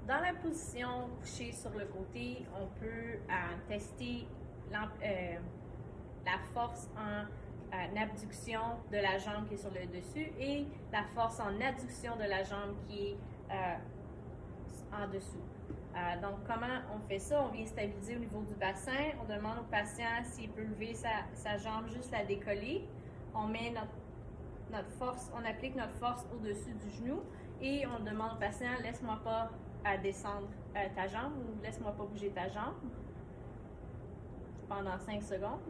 Dans la position couchée sur le côté, on peut tester la force en abduction de la jambe qui est sur le dessus et la force en adduction de la jambe qui est en dessous. Donc, comment on fait ça? On vient stabiliser au niveau du bassin. On demande au patient s'il peut lever sa jambe, juste la décoller. On met notre force, on applique notre force au-dessus du genou et on demande au patient, laisse-moi pas descendre ta jambe ou laisse-moi pas bouger ta jambe pendant 5 secondes.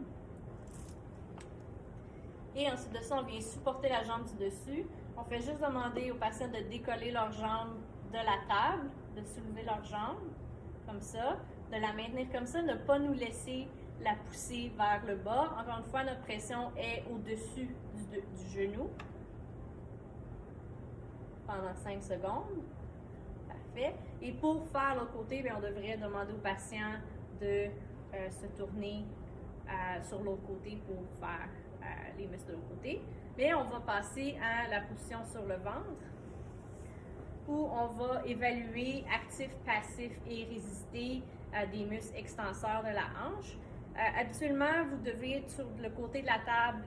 Et ensuite de ça, on vient supporter la jambe du dessus. On fait juste demander aux patients de décoller leur jambe de la table, de soulever leur jambe, comme ça, de la maintenir comme ça, ne pas nous laisser la pousser vers le bas. Encore une fois, notre pression est au-dessus du genou pendant 5 secondes. Parfait. Et pour faire l'autre côté, bien, on devrait demander au patient de se tourner sur l'autre côté pour faire les muscles de l'autre côté. Mais on va passer à la position sur le ventre où on va évaluer actif, passif et résister des muscles extenseurs de la hanche. Habituellement, vous devez être sur le côté de la table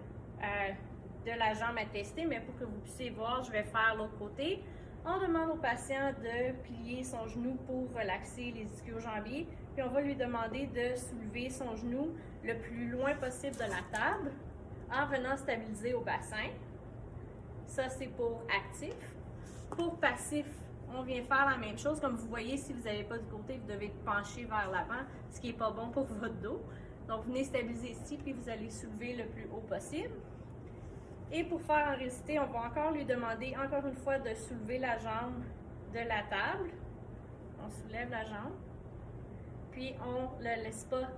de la jambe à tester, mais pour que vous puissiez voir, je vais faire l'autre côté. On demande au patient de plier son genou pour relaxer les ischio-jambiers, puis on va lui demander de soulever son genou le plus loin possible de la table en venant stabiliser au bassin. Ça, c'est pour actif. Pour passif, on vient faire la même chose. Comme vous voyez, si vous n'avez pas du côté, vous devez pencher vers l'avant, ce qui n'est pas bon pour votre dos. Donc, venez stabiliser ici, puis vous allez soulever le plus haut possible. Et pour faire en résister, on va encore lui demander, encore une fois, de soulever la jambe de la table. On soulève la jambe, puis on ne le laisse pas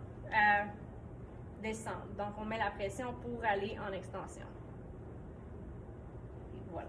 descendre. Donc, on met la pression pour aller en extension. Et voilà.